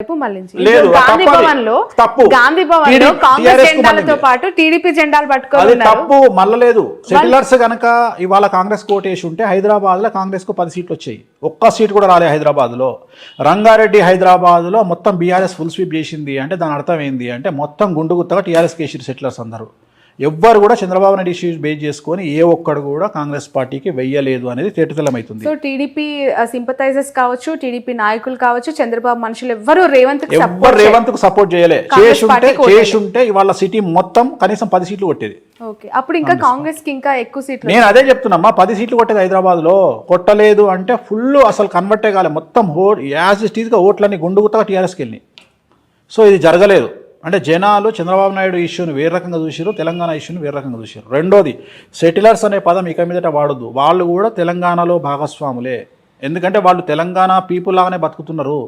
లేదు గాంధీ భవన్ లో కాంగ్రెస్ జెండాలతో పాటు టీడీపీ జెండాలు పట్టుకొని తప్పు మళ్ళలేదు. సెటిలర్స్ గనక ఇవాళ కాంగ్రెస్ కోటేసి ఉంటే హైదరాబాద్ లో కాంగ్రెస్ కు 10 సీట్లు వచ్చాయి. ఒక్క సీట్ కూడా రాలే హైదరాబాద్ లో. రంగారెడ్డి హైదరాబాద్ లో మొత్తం బీఆర్ఎస్ ఫుల్ స్వీప్ చేసింది అంటే దాని అర్థం ఏంది అంటే మొత్తం గుండుగుత్తగా టీఆర్ఎస్ కేసీఆర్ సెటిలర్స్ అందరూ ఎవ్వరు కూడా చంద్రబాబు నాయుడు ఇష్యూస్ బేస్ చేసుకొని ఏ ఒక్కడు కూడా కాంగ్రెస్ పార్టీకి వెయ్యలేదు అనేది తేటతెల్లమవుతుంది. సో టీడీపీ సింపథైజర్స్ కావచ్చు, టీడీపీ నాయకులు కావచ్చు, చంద్రబాబు మనుషులు ఎవ్వరు రేవంత్ కు సపోర్ట్ చేయలే. చేసుంటే ఇవాళ సిటీ మొత్తం కనీసం 10 సీట్లు కొట్టేది. అప్పుడు ఇంకా కాంగ్రెస్ కి ఇంకా ఎక్కువ సీట్లు. నేను అదే చెప్తున్నా, 10 సీట్లు కొట్టేది హైదరాబాద్ లో. కొట్టలేదు అంటే ఫుల్ అసలు కన్వర్టే కాలే. మొత్తం యాజ్ ఇట్ ఈజ్ గా ఓట్లన్నీ గుండుగుతా టీఆర్ఎస్కి వెళ్ళి. సో ఇది జరగలేదు. అంటే జనాలు చంద్రబాబు నాయుడు ఇష్యూని వేరే రకంగా చూసారు, తెలంగాణ ఇష్యూని వేరే రకంగా చూసారు. రెండోది, సెటిలర్స్ అనే పదం ఇక మీదట వాడొద్దు. వాళ్ళు కూడా తెలంగాణలో భాగస్వాములే. ఎందుకంటే వాళ్ళు తెలంగాణ పీపుల్ లాగానే బతుకుతున్నారు.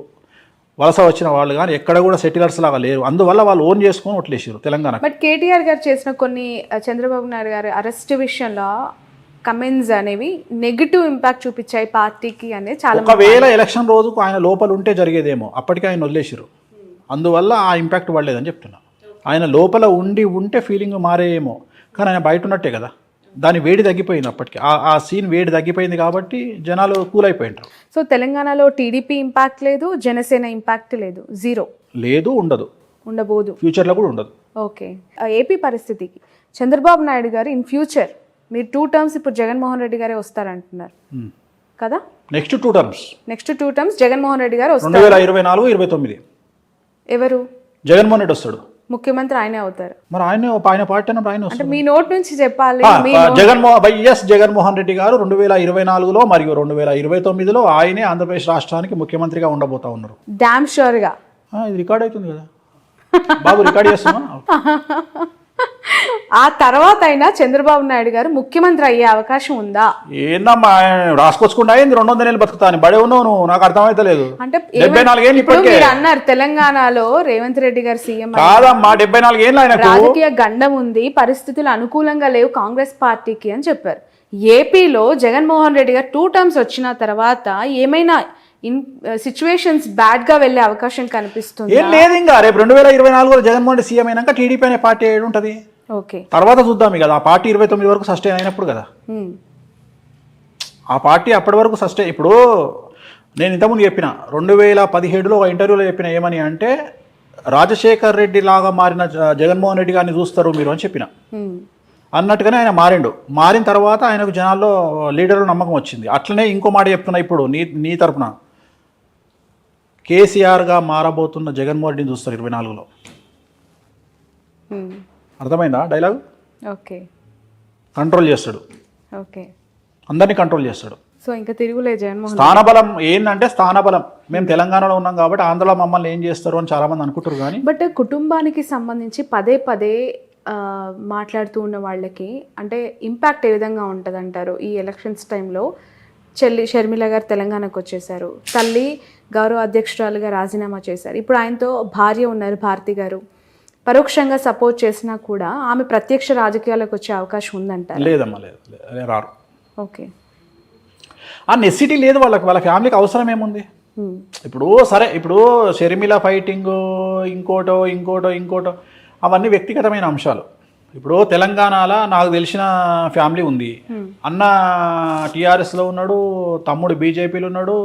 వలస వచ్చిన వాళ్ళు కానీ ఎక్కడ కూడా సెటిలర్స్ లాగా లేరు. అందువల్ల వాళ్ళు ఓన్ చేసుకొని ఓట్లేసారు తెలంగాణ. బట్ కేటీఆర్ గారు చేసిన కొన్ని చంద్రబాబు నాయుడు గారి అరెస్ట్ విషయంలో కమెంట్స్ అనేవి నెగిటివ్ ఇంపాక్ట్ చూపించాయి పార్టీకి అనేది చాలా. ఒకవేళ ఎలక్షన్ రోజుకు ఆయన లోపల ఉంటే జరిగేదేమో, అప్పటికే ఆయన వదిలేసారు. అందువల్ల ఆ ఇంపాక్ట్ పడలేదని చెప్తున్నా. ఆయన లోపల ఉంటే ఫీలింగ్ మారేమో, కానీ ఆయన బయట ఉన్నట్టే కదా. దాని వేడి తగ్గిపోయింది. అప్పటికి ఆ సీన్ వేడి తగ్గిపోయింది కాబట్టి జనాలు కూల్ అయిపోయింటారు. సో తెలంగాణలో టీడీపీ ఇంపాక్ట్ లేదు, జనసేన ఇంపాక్ట్ లేదు, జీరో లేదు, ఉండబోదు, ఫ్యూచర్లో కూడా ఉండదు. ఓకే. ఏపీ పరిస్థితికి చంద్రబాబు నాయుడు గారు ఇన్ ఫ్యూచర్ మీరు 2 టర్మ్స్ ఇప్పుడు జగన్మోహన్ రెడ్డి గారే వస్తారంటున్నారు కదా. నెక్స్ట్ 2 టర్మ్స్ జగన్మోహన్ రెడ్డి గారు వస్తారు. 2024-29 ఎవరు? జగన్మోహన్ రెడ్డి వస్తాడు, ముఖ్యమంత్రి ఆయనే అవుతారు. మరి ఆయన పార్టీ ఆయన అంటే మీ నోట్ నుంచి చెప్పాలి. జగన్మోహన్ రెడ్డి గారు 2024లో మరియు 2029లో ఆయనే ఆంధ్రప్రదేశ్ రాష్ట్రానికి ముఖ్యమంత్రిగా ఉండబోతా ఉన్నారు. డామ్ షూర్ గా ఇది రికార్డ్ అవుతుంది కదా బాబు, రికార్డ్ చేస్తున్నా. ఆ తర్వాత అయినా చంద్రబాబు నాయుడు గారు ముఖ్యమంత్రి అయ్యే అవకాశం ఉందా? ఏందమ్మా రాసుకొచ్చుకుంటా 200 నెలలు బతుకుతాను బడే ఉన్నావు నువ్వు, నాకు అర్థమైతే లేదు. అంటే 74 ఏళ్ళు ఇప్పటికే అన్నారు తెలంగాణలో రేవంత్ రెడ్డి గారు సీఎం కాదమ్మా, 74 ఏళ్ళు ఆయన రాజకీయ గండం ఉంది, పరిస్థితులు అనుకూలంగా లేవు కాంగ్రెస్ పార్టీకి అని చెప్పారు. ఏపీలో జగన్మోహన్ రెడ్డి గారు 2 టర్మ్స్ వచ్చిన తర్వాత ఏమైనా సిచ్యువేషన్స్ బ్యాడ్ గా వెళ్లే అవకాశం కనిపిస్తుంది? ఏం లేదు. ఇంకా రేపు 2024లో జగన్మోహన్ రెడ్డి సీఎం అయినాక టీడీపీ అనే పార్టీ ఏడు ఉంటుంది. ఓకే, తర్వాత చూద్దాం. కదా ఆ పార్టీ 29 వరకు సస్టైన్ అయినప్పుడు కదా ఆ పార్టీ అప్పటి వరకు సస్టైన్. ఇప్పుడు నేను ఇంతకుముందు చెప్పిన 2017లో ఒక ఇంటర్వ్యూలో చెప్పిన ఏమని అంటే రాజశేఖర్ రెడ్డి లాగా మారిన జగన్మోహన్ రెడ్డి గారిని చూస్తారు మీరు అని చెప్పిన. అన్నట్టుగానే ఆయన మారిన తర్వాత ఆయనకు జనాల్లో లీడర్లు నమ్మకం వచ్చింది. అట్లనే ఇంకో మాట చెప్తున్నా ఇప్పుడు నీ తరపున, కేసీఆర్గా మారబోతున్న జగన్మోహన్ రెడ్డిని చూస్తారు 24లో. అర్థమైందా డైలాగ్? ఓకే, కంట్రోల్ చేస్తాడు, ఓకే, అందరినీ కంట్రోల్ చేస్తాడు. సో ఇంకా తిరుగులే జగన్మోహన్. స్థానబలం ఏంటంటే స్థానబలం. మేము తెలంగాణలో ఉన్నాం కాబట్టి ఆంధ్రలో మమ్మల్ని ఏం చేస్తారు అని చాలా మంది అనుకుంటారు. కానీ బట్ కుటుంబానికి సంబంధించి పదే మాట్లాడుతూ ఉన్న వాళ్ళకి అంటే ఇంపాక్ట్ ఏ విధంగా ఉంటుంది అంటారు? ఈ ఎలక్షన్స్ టైంలో చెల్లి షర్మిల గారు తెలంగాణకు వచ్చేసారు, తల్లి గౌరవ అధ్యక్షురాలుగా రాజీనామా చేశారు, ఇప్పుడు ఆయనతో భార్య ఉన్నారు భారతి గారు. పరోక్షంగా సపోర్ట్ చేసినా కూడా ఆమె ప్రత్యక్ష రాజకీయాలకు వచ్చే అవకాశం ఉందంటారు? లేదమ్మా, లేదు, రారు. ఓకే, ఆ నెసిటీ లేదు వాళ్ళకి. వాళ్ళ ఫ్యామిలీకి అవసరం ఏముంది? ఇప్పుడు సరే, ఇప్పుడు షర్మిల ఫైటింగ్ ఇంకోటో అవన్నీ వ్యక్తిగతమైన అంశాలు. ఇప్పుడు తెలంగాణలో నాకు తెలిసిన ఫ్యామిలీ ఉంది. అన్న టీఆర్ఎస్లో ఉన్నాడు, తమ్ముడు బీజేపీలో ఉన్నాడు,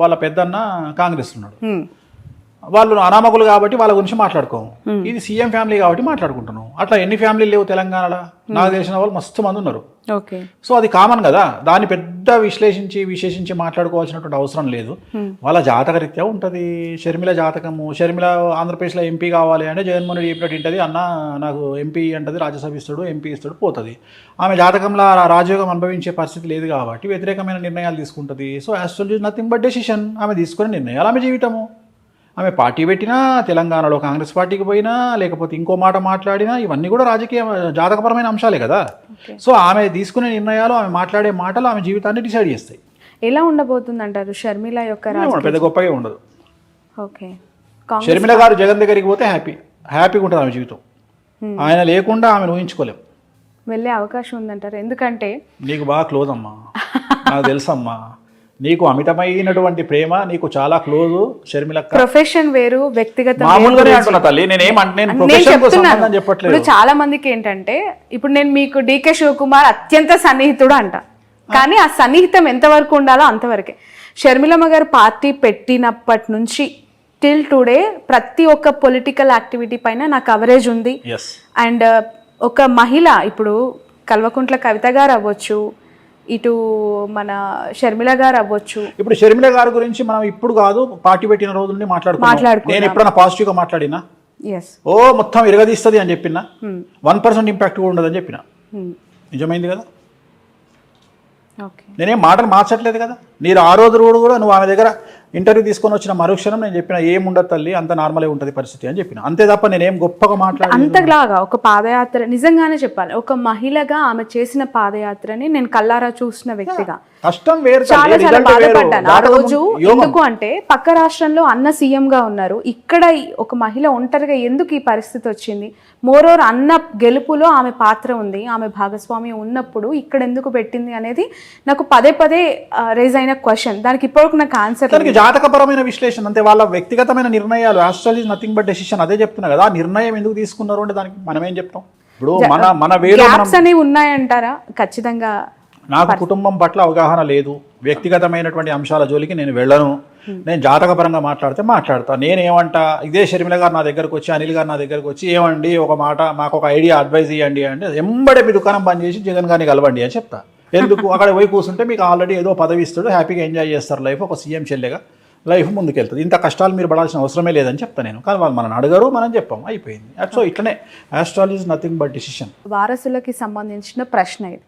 వాళ్ళ పెద్దన్న కాంగ్రెస్లో ఉన్నాడు. వాళ్ళు అనామకులు కాబట్టి వాళ్ళ గురించి మాట్లాడుకోము. ఇది సీఎం ఫ్యామిలీ కాబట్టి మాట్లాడుకుంటున్నాం. అట్లా ఎన్ని ఫ్యామిలీలు లేవు తెలంగాణలో? నాకు తెలిసిన వాళ్ళు మస్తు మంది ఉన్నారు. సో అది కామన్ కదా, దాన్ని పెద్ద విశేషించి మాట్లాడుకోవాల్సినటువంటి అవసరం లేదు. వాళ్ళ జాతకరీత్యా ఉంటుంది. షర్మిల జాతకము, షర్మిల ఆంధ్రప్రదేశ్లో ఎంపీ కావాలి అంటే జగన్మోహన్ రెడ్డి చెప్పినట్టు ఉంటుంది. అన్న నాకు ఎంపీ అంటది, రాజ్యసభ ఇస్తాడు, ఎంపీ ఇస్తాడు, పోతుంది. ఆమె జాతకంలో రాజయోగం అనుభవించే పరిస్థితి లేదు కాబట్టి వ్యతిరేకమైన నిర్ణయాలు తీసుకుంటుంది. So actually nothing but decision. ఆమె తీసుకునే నిర్ణయాలు ఆమె జీవితము. ఆమె పార్టీ పెట్టినా, తెలంగాణలో కాంగ్రెస్ పార్టీకి పోయినా, లేకపోతే ఇంకో మాట మాట్లాడినా, ఇవన్నీ కూడా రాజకీయ జాతకపరమైన అంశాలే కదా. సో ఆమె తీసుకునే నిర్ణయాలు, ఆమె మాట్లాడే మాటలు ఆమె జీవితాన్ని డిసైడ్ చేస్తాయి. ఎలా ఉండబోతుంది అంటారు షర్మిల యొక్క? పెద్ద గొప్పగా ఉండదు. ఓకే, షర్మిల గారు జగన్ దగ్గరికి పోతే హ్యాపీగా ఉంటుంది ఆమె జీవితం. ఆయన లేకుండా ఆమెను ఊహించుకోలేము. వెళ్ళే అవకాశం ఉందంటారు? ఎందుకంటే నీకు బాగా క్లోజ్ అమ్మా, నాకు తెలుసమ్మా. నీకు అమితమైనటువంటి ప్రేమ, నీకు చాలా క్లోజ్ షర్మిలక్క. ప్రొఫెషన్ వేరు, వ్యక్తిగత మామూలుగానే అంటున్నా తల్లి, నేను ప్రొఫెషన్ కు సంబంధం చెప్పట్లేదు. ఇప్పుడు చాలా మందికి ఏంటంటే, ఇప్పుడు నేను మీకు డీకే శివకుమార్ అత్యంత సన్నిహితుడు అంట, కానీ ఆ సన్నిహితం ఎంతవరకు ఉండాలో అంతవరకే. షర్మిలమ్మ గారు పార్టీ పెట్టినప్పటి నుంచి టిల్ టుడే ప్రతి ఒక్క పొలిటికల్ యాక్టివిటీ పైన నా కవరేజ్ ఉంది. అండ్ ఒక మహిళ, ఇప్పుడు కల్వకుంట్ల కవిత గారు అవ్వచ్చు, ఇటు మన షర్మిల గారు అవ్వచ్చు. ఇప్పుడు షర్మిల గారి గురించి మనం ఇప్పుడు కాదు, పార్టీ పెట్టిన రోజు నుండి మాట్లాడుకుంటున్నాం. నేను ఎప్పుడైనా పాజిటివ్ గా మాట్లాడినా, ఓ మొత్తం ఇరగదీస్తుంది అని చెప్పినా, 1% ఇంపాక్ట్ కూడా ఉండదని చెప్పిన, నిజమైంది కదా. నేనేం మాటలు మార్చట్లేదు కదా. మీరు ఆ రోజు కూడా నువ్వు ఆమె దగ్గర ఇంటర్వ్యూ తీసుకొని వచ్చిన మరుక్షణం నేను చెప్పిన ఏముండదు తల్లి, అంత నార్మలే ఉంటుంది పరిస్థితి అని చెప్పిన, అంతే తప్ప నేనేం గొప్పగా మాట్లాడాను. అంతలాగా ఒక పాదయాత్ర, నిజంగానే చెప్పాలి, ఒక మహిళగా ఆమె చేసిన పాదయాత్రని నేను కల్లారా చూసిన వ్యక్తిగా కష్టం వేరు, చాలా చాలా బాధపడ్డాను ఆ రోజు. ఎందుకు అంటే పక్క రాష్ట్రంలో అన్న సీఎం గా ఉన్నారు, ఇక్కడ ఒక మహిళ ఒంటరిగా ఎందుకు ఈ పరిస్థితి వచ్చింది? మోరోవర్ అన్న గెలుపులో ఆమె పాత్ర ఉంది, ఆమె భాగస్వామ్యం ఉన్నప్పుడు ఇక్కడ ఎందుకు పెట్టింది అనేది నాకు పదే పదే రేజ్ అయిన క్వశ్చన్. దానికి ఇప్పటివరకు నాకు ఆన్సర్. జాతకపరమైన విశ్లేషణ అంతే, వాళ్ళ వ్యక్తిగతమైన నిర్ణయాలు. Astrology is nothing but decision, అదే చెప్తున్నా కదా. ఆ నిర్ణయం ఎందుకు తీసుకున్నారు అంటే దానికి మనం ఏం చెప్తాం? ఇప్పుడు మన గ్యాప్స్ అనేవి ఉన్నాయంటారా? ఖచ్చితంగా నాకు కుటుంబం పట్ల అవగాహన లేదు, వ్యక్తిగతమైనటువంటి అంశాల జోలికి నేను వెళ్ళను. నేను జాతకపరంగా మాట్లాడతా. నేనేమంటా, ఇదే షర్మిల గారు నా దగ్గరకు వచ్చి, అనిల్ గారు నా దగ్గరకు వచ్చి, ఏమండి ఒక మాట మాకు ఒక ఐడియా అడ్వైజ్ ఇవ్వండి అంటే, ఎంబడే మీ దుకాణం బంద్ చేసి జగన్ గారిని కలవండి అని చెప్తా. ఎందుకు? అక్కడ పోయి కూర్చుంటే మీకు ఆల్రెడీ ఏదో పదవి ఇస్తాడు, హ్యాపీగా ఎంజాయ్ చేస్తారు లైఫ్, ఒక సీఎం చెల్లెగా లైఫ్ ముందుకెళ్తుంది. ఇంత కష్టాలు మీరు పడాల్సిన అవసరమే లేదని చెప్తా నేను. కానీ వాళ్ళు మనం అడగరు, మనం చెప్పాం, అయిపోయింది. సో ఇట్లనే astrology is nothing but decision. వారసులకి సంబంధించిన ప్రశ్న ఇది.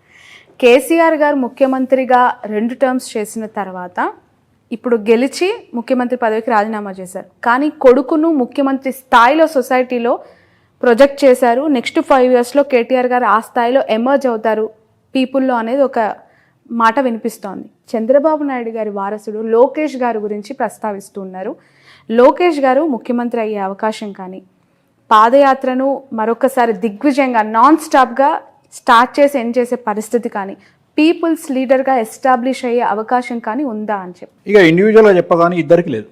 కేసీఆర్ గారు ముఖ్యమంత్రిగా 2 టర్మ్స్ చేసిన తర్వాత ఇప్పుడు గెలిచి ముఖ్యమంత్రి పదవికి రాజీనామా చేశారు, కానీ కొడుకును ముఖ్యమంత్రి స్థాయిలో సొసైటీలో ప్రొజెక్ట్ చేశారు. నెక్స్ట్ 5 yearsలో కేటీఆర్ గారు ఆ స్థాయిలో ఎమర్జ్ అవుతారు పీపుల్లో అనేది ఒక మాట వినిపిస్తోంది. చంద్రబాబు నాయుడు గారి వారసుడు లోకేష్ గారి గురించి ప్రస్తావిస్తూ ఉన్నారు. లోకేష్ గారు ముఖ్యమంత్రి అయ్యే అవకాశం కానీ, పాదయాత్రను మరొకసారి దిగ్విజయంగా నాన్ స్టాప్గా స్టార్ట్ చేసి ఎండ్ చేసే పరిస్థితి కానీ, పీపుల్స్ లీడర్గా ఎస్టాబ్లిష్ అయ్యే అవకాశం కానీ ఉందా అని చెప్పి. ఇక ఇండివిజువల్గా చెప్పగానే ఇద్దరికి లేదు,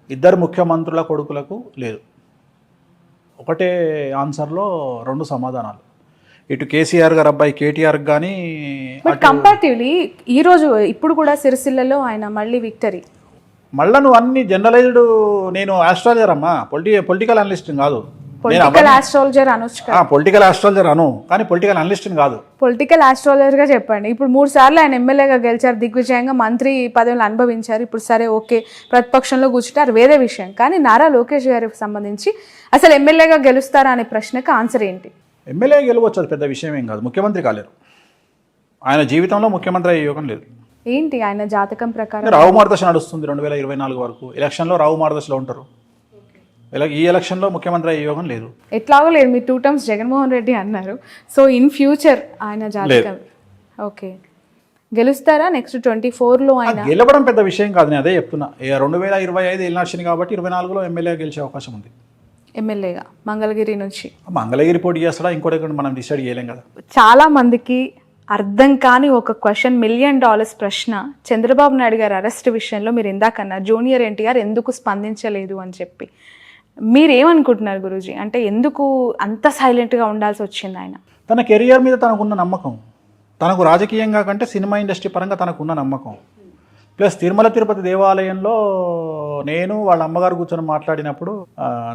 ఇద్దరు ముఖ్యమంత్రుల కొడుకులకు లేదు. ఒకటే ఆన్సర్లో 2 సమాధానాలు. ఇటు కేసీఆర్ గారు అబ్బాయి కేటీఆర్ కానీ, బట్ కంపారిటివ్లీ ఈరోజు ఇప్పుడు కూడా సిరిసిల్లలో ఆయన మళ్ళీ విక్టరీ. మళ్ళీ నువ్వు అన్ని జనరలైజ్డ్, నేను ఆస్ట్రాలజర్ అమ్మా, పొలిటికల్ అనలిస్ట్ కాదు. పొలిటికల్ ఆస్ట్రాలజర్ అనొచ్చు, పొలిటికల్ ఆస్ట్రాలజర్ అను, కానీ పొలిటికల్ అనలిస్ట్ కాదు. పొలిటికల్ ఆస్ట్రాలజర్ గా చెప్పండి. ఇప్పుడు 3 సార్లు ఆయన ఎమ్మెల్యేగా గెలిచారు, దిగ్విజయంగా మంత్రి పదవులు అనుభవించారు. ఇప్పుడు సరే ఓకే, ప్రతిపక్షంలో కూర్చుంటారు, వేరే విషయం. కానీ నారా లోకేష్ గారికి సంబంధించి అసలు ఎమ్మెల్యేగా గెలుస్తారా అనే ప్రశ్నకు ఆన్సర్ ఏంటి? ఎమ్మెల్యే గెలవచ్చు, అది పెద్ద విషయం ఏం కాదు. ముఖ్యమంత్రి కాలేరు, ఆయన జీవితంలో ముఖ్యమంత్రి అయ్యే యోగం లేదు. ఏంటి ఆయన జాతకం ప్రకారం? రావు మార్గదర్శ నడుస్తుంది 2024 వరకు. ఎలక్షన్లో రావు మార్గదర్శలో ఉంటారు. ఈ ఎలక్షన్లో ముఖ్యమంత్రి అయ్యే యోగం లేదు. ఎట్లాగో లేదు. మీరు 2 టర్మ్స్ జగన్మోహన్ రెడ్డి అన్నారు, సో ఇన్ ఫ్యూచర్ ఆయన జాతకం ఓకే గెలుస్తారా? నెక్స్ట్ 24లో ఆయన గెలవడం పెద్ద విషయం కాదు, నేను అదే చెప్తున్నా. 2025 ఎలక్షన్ కాబట్టి 24లో ఎమ్మెల్యే గెలిచే అవకాశం ఉంది. ఎమ్మెల్యేగా మంగళగిరి నుంచి. మంగళగిరి పోటీ చేస్తాడా ఇంకోటి మనం డిసైడ్ చేయలేం కదా. చాలా మందికి అర్థం కాని ఒక క్వశ్చన్, $1 million ప్రశ్న. చంద్రబాబు నాయుడు గారి అరెస్ట్ విషయంలో మీరు ఇందాకన్నా జూనియర్ ఎన్టీఆర్ ఎందుకు స్పందించలేదు అని చెప్పి, మీరేమనుకుంటున్నారు గురూజీ? అంటే ఎందుకు అంత సైలెంట్గా ఉండాల్సి వచ్చింది ఆయన? తన కెరియర్ మీద తనకున్న నమ్మకం, తనకు రాజకీయంగా కంటే సినిమా ఇండస్ట్రీ పరంగా తనకున్న నమ్మకం, ప్లస్ తిరుమల తిరుపతి దేవాలయంలో నేను వాళ్ళ అమ్మగారు కూర్చొని మాట్లాడినప్పుడు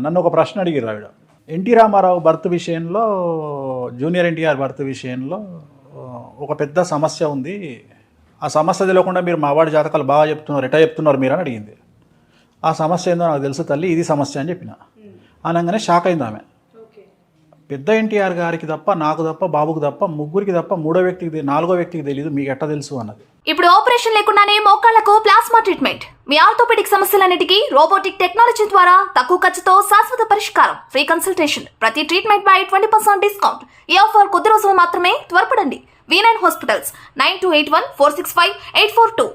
నన్ను ఒక ప్రశ్న అడిగారు ఆవిడ. ఎన్టీ రామారావు బర్త్ విషయంలో, జూనియర్ ఎన్టీఆర్ బర్త్ విషయంలో ఒక పెద్ద సమస్య ఉంది, ఆ సమస్య తెలియకుండా మీరు మా వాడి జాతకాలు బాగా చెప్తున్నారు, ఎటా చెప్తున్నారు మీరు అని అడిగింది. ఆ సమస్య ఏందో నాకు తెలుసు తల్లి, ఇది సమస్య అని చెప్పిన. అనగానే షాక్ అయింది ఆమె. పెద్ద ఎన్టీఆర్ గారికి తప్ప, నాకు తప్ప, బాబుకు తప్ప, ముగ్గురికి తప్ప 3వ వ్యక్తికి 4వ వ్యక్తికి తెలియదు, మీకు ఎట్లా తెలుసు అన్నది. ఇప్పుడు ఆపరేషన్ లేకుండానే మోకాళ్లకు ప్లాస్మా ట్రీట్మెంట్, మీ ఆర్థోపెడిక్ సమస్యలన్నిటికీ రోబోటిక్ టెక్నాలజీ ద్వారా తక్కువ ఖర్చుతో శాశ్వత పరిష్కారం, ఫ్రీ కన్సల్టేషన్, ప్రతి ట్రీట్మెంట్ పై 20% డిస్కౌంట్. ఈ ఆఫర్ కొద్ది రోజులు మాత్రమే, త్వరపడండి. V9 hospitals 9281465842.